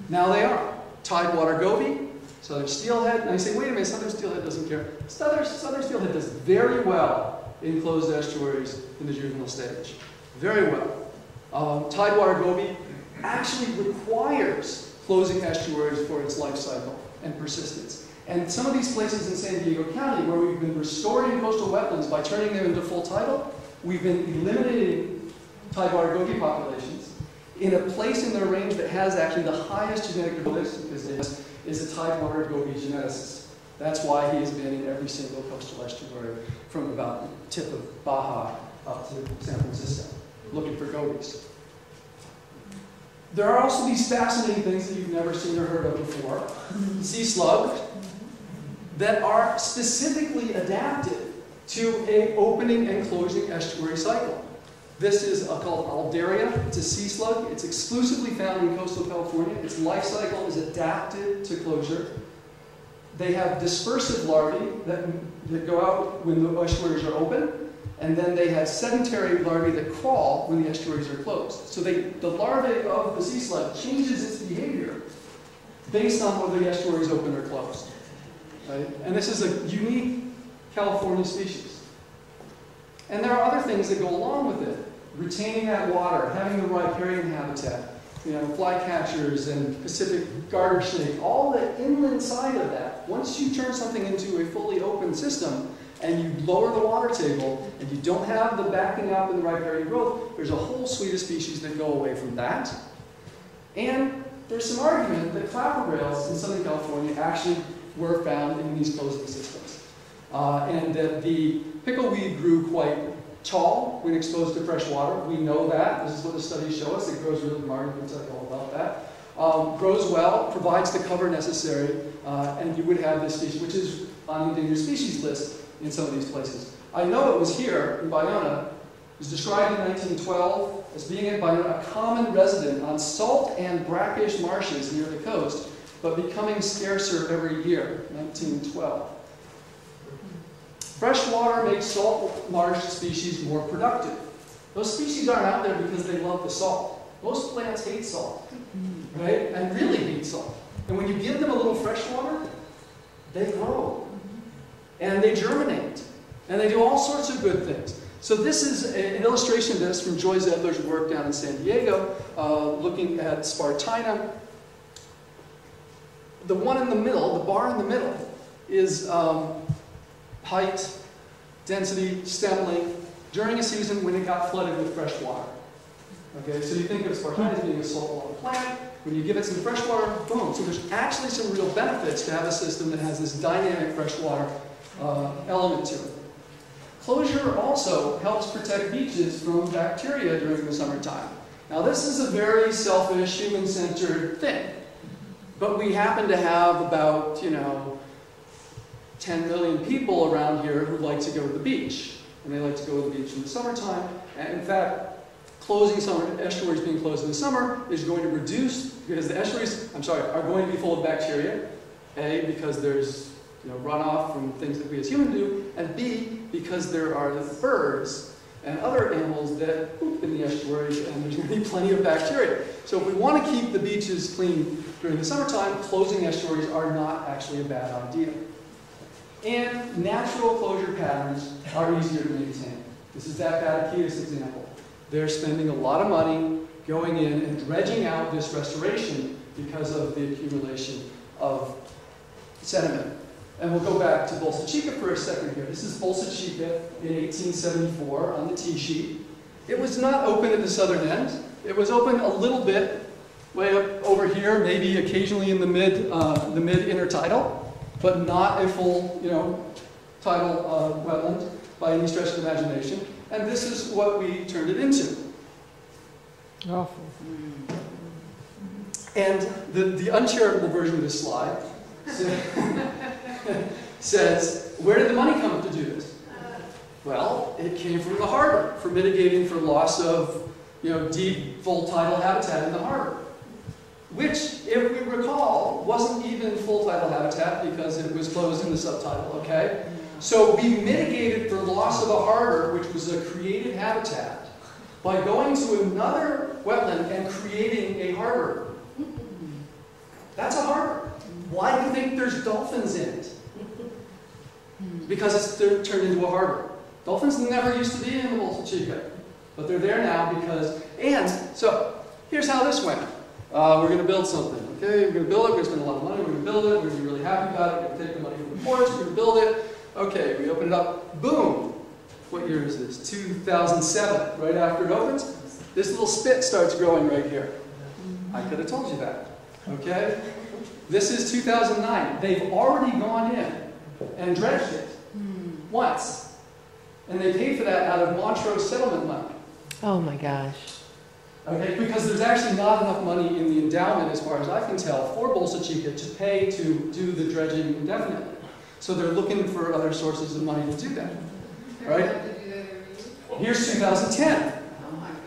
Now they are. Tidewater goby, southern steelhead. Now you say, wait a minute, southern steelhead doesn't care. Southern steelhead does very well in closed estuaries in the juvenile stage. Very well. Tidewater goby actually requires closing estuaries for its life cycle and persistence. And some of these places in San Diego County where we've been restoring coastal wetlands by turning them into full tidal, we've been eliminating tidewater goby populations in a place in their range that has actually the highest genetic diversity, because is a tidewater goby geneticist. That's why he has been in every single coastal estuary from about the tip of Baja up to San Francisco, looking for gobies. There are also these fascinating things that you've never seen or heard of before, sea slug, that are specifically adapted to an opening and closing estuary cycle. This is called Aldaria. It's a sea slug. It's exclusively found in coastal California. Its life cycle is adapted to closure. They have dispersive larvae that go out when the estuaries are open, and then they have sedentary larvae that crawl when the estuaries are closed. So the larvae of the sea slug changes its behavior based on whether the estuary is open or closed. Right? And this is a unique California species. And there are other things that go along with it. Retaining that water, having the riparian habitat, flycatchers and Pacific garter snake, all the inland side of that. Once you turn something into a fully open system and you lower the water table and you don't have the backing up and the riparian growth, there's a whole suite of species that go away from that. And there's some argument that clapper rails in Southern California actually were found in these closing systems. And that the pickleweed grew quite tall when exposed to fresh water. We know that. This is what the studies show us. It grows really hard. We can tell you all about that. Grows well, provides the cover necessary, and you would have this species, which is on the endangered species list in some of these places. I know it was here in Ballona. It was described in 1912 as being in Ballona a common resident on salt and brackish marshes near the coast, but becoming scarcer every year, 1912. Fresh water makes salt marsh species more productive. Those species aren't out there because they love the salt. Most plants hate salt, right? And really hate salt. And when you give them a little fresh water, they grow. And they germinate. And they do all sorts of good things. So this is an illustration of this from Joy Zedler's work down in San Diego, looking at Spartina. The one in the middle, the bar in the middle, is height, density, stem length, during a season when it got flooded with fresh water. Okay, so you think of Spartina as being a saltwater plant. When you give it some fresh water, boom. So there's actually some real benefits to have a system that has this dynamic freshwater element to it. Closure also helps protect beaches from bacteria during the summertime. Now this is a very selfish, human-centered thing. But we happen to have about, 10 million people around here who like to go to the beach. And they like to go to the beach in the summertime. And in fact, estuaries being closed in the summer is going to reduce, because the estuaries, are going to be full of bacteria. A, because there's runoff from things that we as humans do, and B, because there are birds and other animals that poop in the estuaries, and there's going to be plenty of bacteria. So if we want to keep the beaches clean during the summertime, closing estuaries are not actually a bad idea. And natural closure patterns are easier to maintain. This is that Batakitas example. They're spending a lot of money going in and dredging out this restoration because of the accumulation of sediment. And we'll go back to Bolsa Chica for a second here. This is Bolsa Chica in 1874 on the T-sheet. It was not open at the southern end. It was open a little bit way up over here, maybe occasionally in the mid intertidal, but not a full, tidal wetland by any stretch of the imagination. And this is what we turned it into. Awful. And the uncharitable version of this slide says, where did the money come to do this? Well, it came from the harbor for mitigating for loss of, deep, full tidal habitat in the harbor. Which, if we recall, wasn't even full tidal habitat because it was closed in the subtidal, okay? So we mitigated for loss of a harbor, which was a created habitat, by going to another wetland and creating a harbor. That's a harbor. Why do you think there's dolphins in it? Because it's turned into a harbor. Dolphins never used to be in the Bolsa Chica, but they're there now because, and so here's how this went. We're going to build something, okay? We're going to build it, we're going to spend a lot of money, we're going to build it, we're going to be really happy about it, we're going to take the money from the ports, we're going to build it. Okay, we open it up, boom! What year is this? 2007, right after it opens. This little spit starts growing right here. I could have told you that, okay? This is 2009. They've already gone in and dredged it once. And they paid for that out of Montrose settlement money. Oh my gosh. Okay, because there's actually not enough money in the endowment, as far as I can tell, for Bolsa Chica to pay to do the dredging indefinitely. So they're looking for other sources of money to do that. Right? Here's 2010.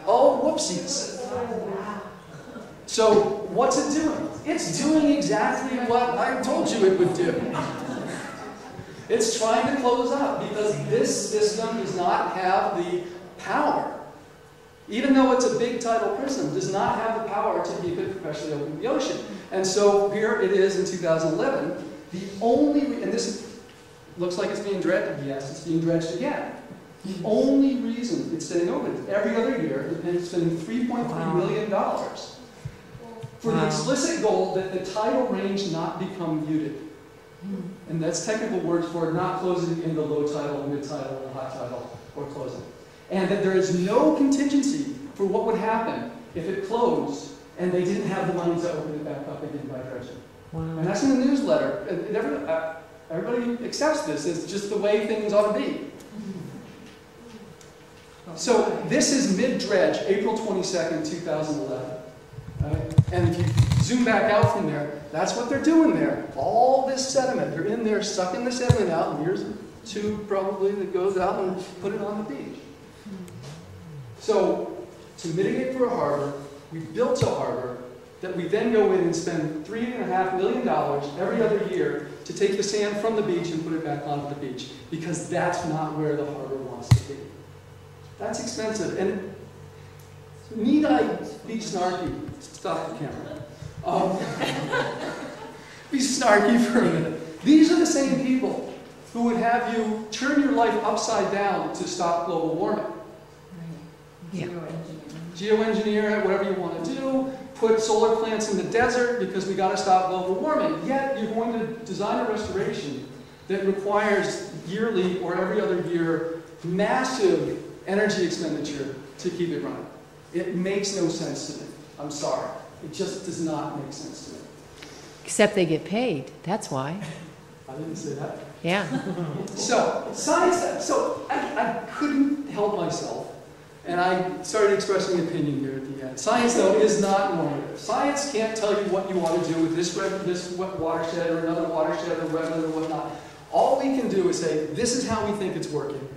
Oh, whoopsies. So what's it doing? It's doing exactly what I told you it would do. It's trying to close up because this system does not have the power. Even though it's a big tidal prism, does not have the power to keep it perpetually open to the ocean. And so here it is in 2011. The only, and this looks like it's being dredged, yes, it's being dredged again. The only reason it's staying open is every other year, it's spending $3.3 million for the explicit goal that the tidal range not become muted. And that's technical words for not closing in the low tidal, mid tidal, and high tidal, or closing. And that there is no contingency for what would happen if it closed and they didn't have the money to open it back up again by dredging. Wow. And that's in the newsletter. And everybody accepts this as just the way things ought to be. So this is mid-dredge, April 22nd, 2011. Right? And if you zoom back out from there, that's what they're doing there. All this sediment, they're in there sucking the sediment out, and here's a tube probably that goes out and put it on the beach. So to mitigate for a harbor, we built a harbor that we then go in and spend $3.5 million every other year to take the sand from the beach and put it back onto the beach, because that's not where the harbor wants to be. That's expensive. And need I be snarky? Stop the camera. Be snarky for a minute. These are the same people who would have you turn your life upside down to stop global warming. Yeah. Geoengineer it, whatever you want to do. Put solar plants in the desert because we got to stop global warming. Yet you're going to design a restoration that requires yearly or every other year massive energy expenditure to keep it running. It makes no sense to me. I'm sorry. It just does not make sense to me. Except they get paid. That's why. I didn't say that. Yeah. So, science, I couldn't help myself. And I started expressing an opinion here at the end. Science, though, is not normative. Science can't tell you what you want to do with this watershed or another watershed or wetland or whatnot. All we can do is say, this is how we think it's working.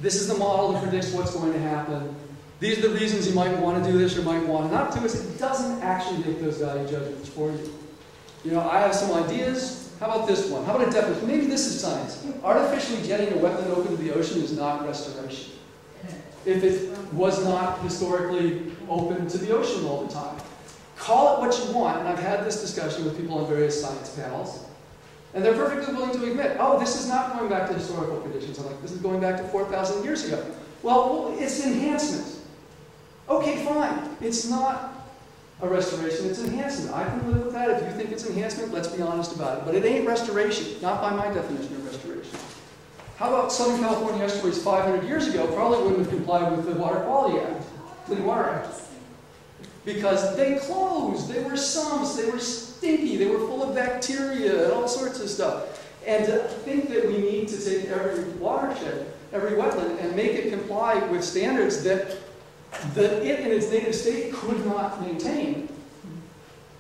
This is the model that predicts what's going to happen. These are the reasons you might want to do this or might want not to do this. It doesn't actually make those value judgments for you. You know, I have some ideas. How about this one? How about a definition? Maybe this is science. Artificially jetting a wetland open to the ocean is not restoration. If it was not historically open to the ocean all the time. Call it what you want, and I've had this discussion with people on various science panels, and they're perfectly willing to admit, oh, this is not going back to historical conditions. I'm like, this is going back to 4,000 years ago. Well, it's enhancement. Okay, fine. It's not a restoration, it's enhancement. I can live with that. If you think it's enhancement, let's be honest about it. But it ain't restoration, not by my definition of restoration. How about Southern California estuaries 500 years ago probably wouldn't have complied with the Water Quality Act, Clean Water Act. Because they closed, they were sumps, they were stinky, they were full of bacteria and all sorts of stuff. And to think that we need to take every watershed, every wetland, and make it comply with standards that it in its native state could not maintain,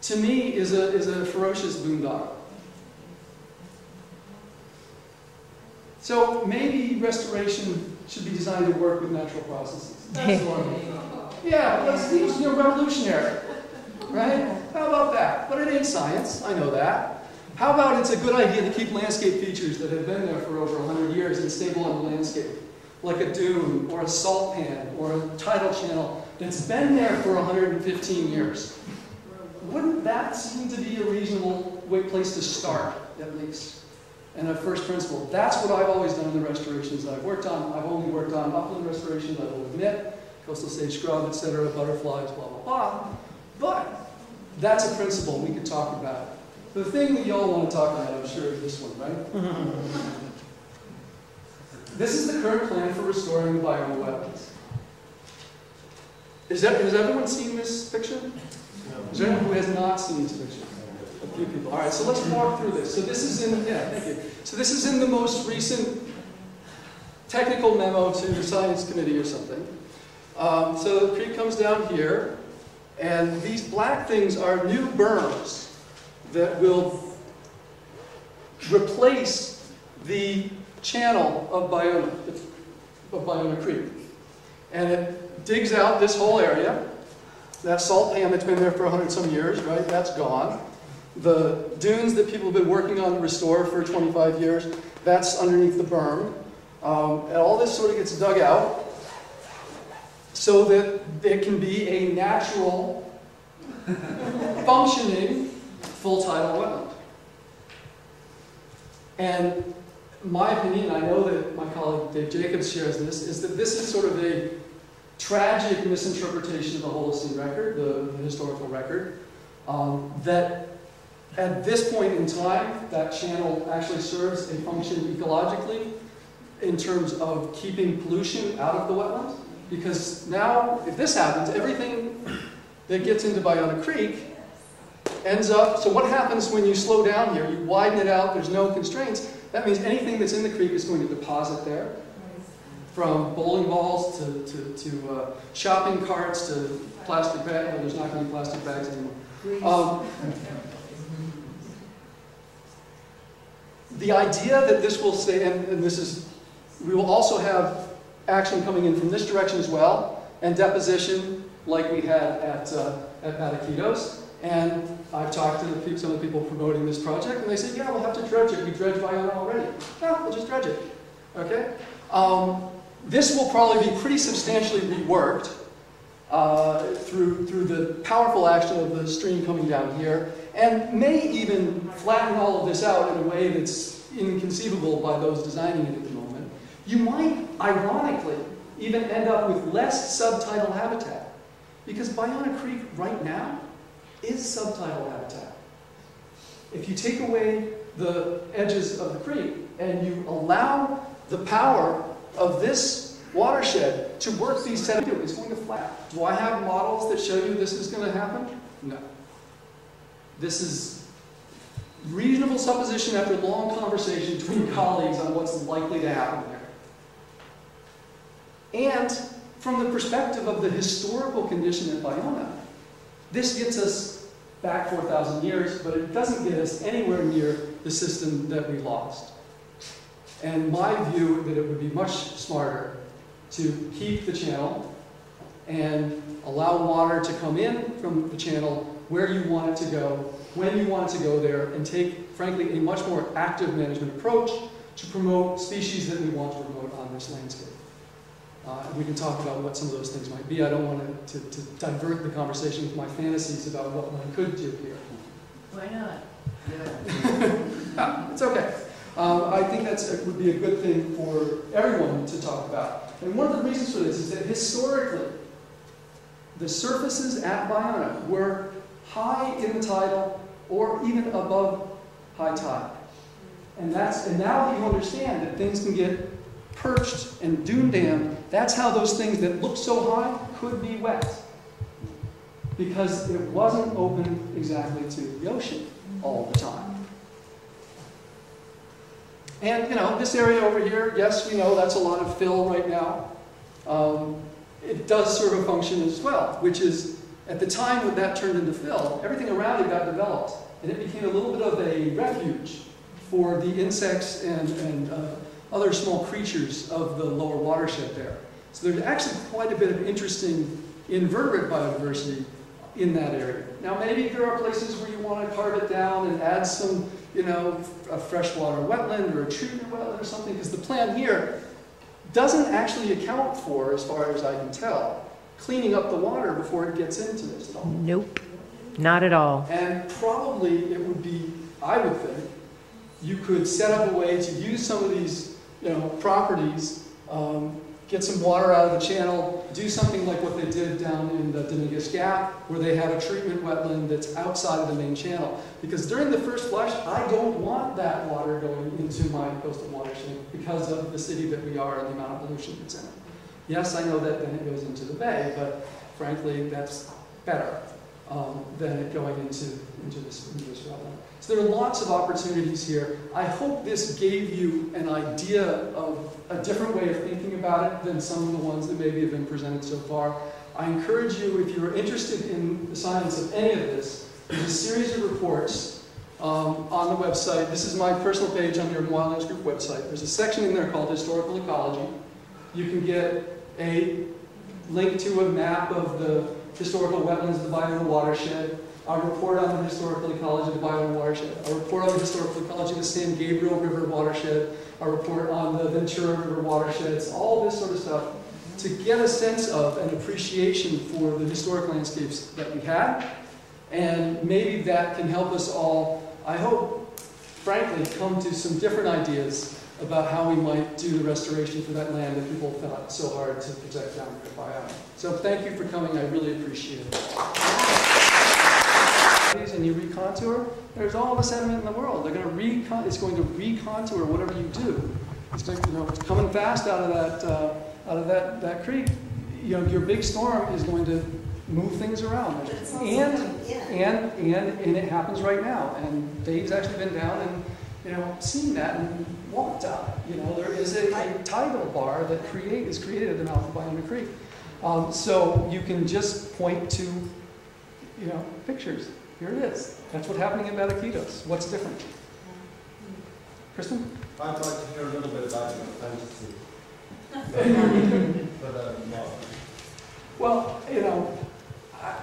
to me is a ferocious boondoggle. So maybe restoration should be designed to work with natural processes. That's what I mean. Yeah, that seems revolutionary, right? How about that? But it ain't science, I know that. How about it's a good idea to keep landscape features that have been there for over 100 years and stable on the landscape, like a dune, or a salt pan, or a tidal channel that's been there for 115 years. Wouldn't that seem to be a reasonable place to start, at least? And a first principle. That's what I've always done in the restorations I've worked on. I've only worked on upland restorations, I will admit, coastal sage scrub, etc., butterflies, blah, blah, blah. But that's a principle we could talk about. The thing that y'all want to talk about, I'm sure, is this one, right? This is the current plan for restoring the Ballona Wetlands. Has everyone seen this picture? Is there anyone who has not seen this picture? A few people. All right, so let's walk through this. So this is in, yeah, thank you. So this is in the most recent technical memo to the science committee or something. So the creek comes down here, and these black things are new berms that will replace the channel of Ballona Creek. And it digs out this whole area. That salt pan that's been there for 100-some years, right, that's gone. The dunes that people have been working on to restore for 25 years, that's underneath the berm. And all this sort of gets dug out so that it can be a natural, functioning, full tidal wetland. And my opinion, I know that my colleague Dave Jacobs shares this, is that this is sort of a tragic misinterpretation of the Holocene record, the historical record, that at this point in time, that channel actually serves a function ecologically in terms of keeping pollution out of the wetlands. Because now, if this happens, everything that gets into Ballona Creek ends up, so what happens when you slow down here? You widen it out, there's no constraints. That means anything that's in the creek is going to deposit there. From bowling balls to shopping carts to plastic bags. Well, there's not going to be plastic bags anymore. The idea that this will stay, and this is, we will also have action coming in from this direction as well, and deposition like we had at Mataquitos. And I've talked to some of the people promoting this project, and they said, yeah, we'll have to dredge it. We dredged Ballona already. Yeah, we'll just dredge it. Okay? This will probably be pretty substantially reworked through the powerful action of the stream coming down here, and may even flatten all of this out in a way that's inconceivable by those designing it at the moment. You might, ironically, even end up with less subtidal habitat, because Ballona Creek right now is subtidal habitat. If you take away the edges of the creek and you allow the power of this watershed to work these sediments, it's going to flatten. Do I have models that show you this is going to happen? No. This is reasonable supposition after long conversation between colleagues on what's likely to happen there. And from the perspective of the historical condition at Ballona, this gets us back 4,000 years, but it doesn't get us anywhere near the system that we lost. And my view that it would be much smarter to keep the channel and allow water to come in from the channel where you want it to go, when you want it to go there, and take, frankly, a much more active management approach to promote species that we want to promote on this landscape. We can talk about what some of those things might be. I don't want to divert the conversation with my fantasies about what one could do here. Why not? Yeah, it's okay. I think that would be a good thing for everyone to talk about. And one of the reasons for this is that historically, the surfaces at Ballona were high in the tidal or even above high tide. And now that you understand that things can get perched and dune dammed, that's how those things that look so high could be wet. Because it wasn't open exactly to the ocean all the time. And, this area over here, yes, we know that's a lot of fill right now. It does serve a function as well, which is, at the time when that turned into fill, everything around it got developed. And it became a little bit of a refuge for the insects and other small creatures of the lower watershed there. So there's actually quite a bit of interesting invertebrate biodiversity in that area. Now maybe there are places where you want to carve it down and add some, a freshwater wetland or a treatment wetland or something, because the plan here doesn't actually account for, as far as I can tell, cleaning up the water before it gets into this at all. Nope, not at all. And probably it would be, I would think, you could set up a way to use some of these, properties, get some water out of the channel, do something like what they did down in the Dominguez Gap, where they have a treatment wetland that's outside of the main channel. Because during the first flush, I don't want that water going into my coastal watershed because of the city that we are and the amount of pollution that's in it. Yes, I know that then it goes into the bay, but frankly, that's better than it going into this wetland. So there are lots of opportunities here. I hope this gave you an idea of a different way of thinking about it than some of the ones that maybe have been presented so far. I encourage you, if you're interested in the science of any of this, there's a series of reports on the website. This is my personal page on your Wildlands Group website. There's a section in there called Historical Ecology. You can get a link to a map of the historical wetlands of the Ballona watershed, a report on the historical ecology of the Ballona watershed, a report on the historical ecology of the San Gabriel River watershed, a report on the Ventura River watersheds, all this sort of stuff, to get a sense of an appreciation for the historic landscapes that we had. And maybe that can help us all, I hope, frankly, come to some different ideas about how we might do the restoration for that land that people fought so hard to protect down here at Ballona. So thank you for coming, I really appreciate it. And you recontour, there's all the sediment in the world. They're going to it's going to recontour whatever you do. It's like, it's coming fast out of that creek. Your big storm is going to move things around. And it happens right now. And Dave's actually been down and seen that and won't die. There is a tidal bar that is created at the mouth of Ballona Creek. So you can just point to, pictures. Here it is. That's what's happening in Malaquitos. What's different? Kristen? I'd like to hear a little bit about your fantasy. Well,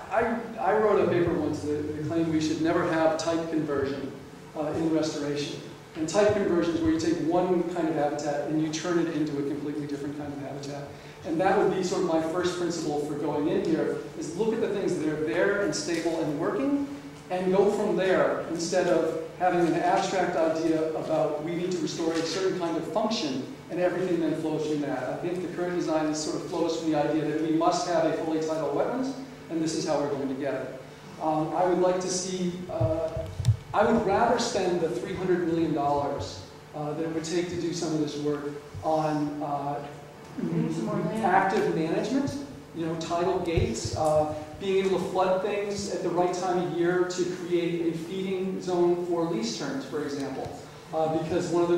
I wrote a paper once that claimed we should never have type conversion in restoration. And type conversion is where you take one kind of habitat and you turn it into a completely different kind of habitat. And that would be sort of my first principle for going in here, is look at the things that are there and stable and working, and go from there, instead of having an abstract idea about we need to restore a certain kind of function, and everything then flows from that. I think the current design sort of flows from the idea that we must have a fully tidal wetlands, and this is how we're going to get it. I would like to see, I would rather spend the $300 million that it would take to do some of this work on active management, tidal gates, being able to flood things at the right time of year to create a feeding zone for lease terns, for example. Because one of the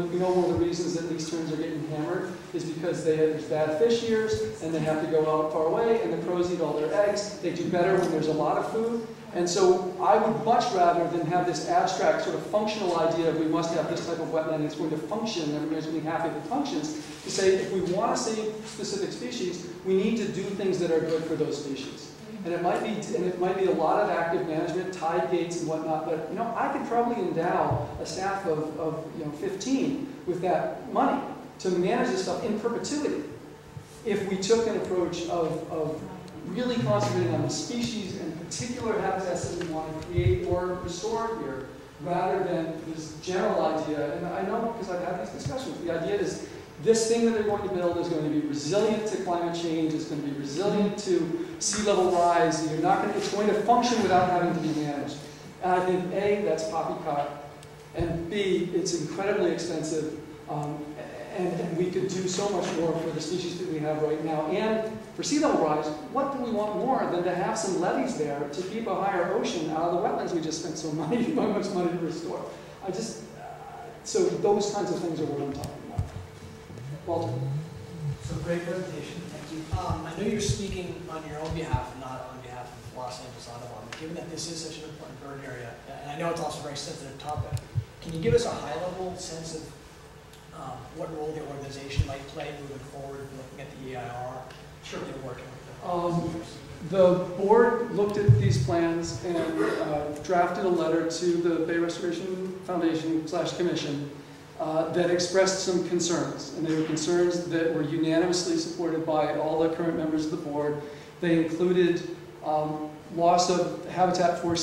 reasons that lease terns are getting hammered is because there's bad fish years and they have to go out far away and the crows eat all their eggs. They do better when there's a lot of food. And so I would much rather than have this abstract sort of functional idea of we must have this type of wetland and it's going to function and everybody's going to be happy if it functions, to say if we want to save specific species, we need to do things that are good for those species. And it might be a lot of active management, tide gates and whatnot, but I could probably endow a staff of 15 with that money to manage this stuff in perpetuity if we took an approach of really concentrating on the species and particular habitats that we want to create or restore here, rather than this general idea. And I know because I've had these discussions, the idea is this thing that they're going to build is going to be resilient to climate change, it's going to be resilient to sea level rise, you're not going to, it's going to function without having to be managed. And I think A, that's poppycock, and B, it's incredibly expensive, and we could do so much more for the species that we have right now. And for sea level rise, what do we want more than to have some levees there to keep a higher ocean out of the wetlands we just spent so much money to restore? So those kinds of things are what I'm talking about. Walter. So great presentation, thank you. I know you're speaking on your own behalf, not on behalf of Los Angeles Audubon. Given that this is such an important bird area, and I know it's also a very sensitive topic, can you give us a high-level sense of what role the organization might play moving forward, looking at the EIR? Sure. You're working with the board looked at these plans and drafted a letter to the Bay Restoration Foundation / Commission that expressed some concerns. And they were concerns that were unanimously supported by all the current members of the board. They included loss of habitat for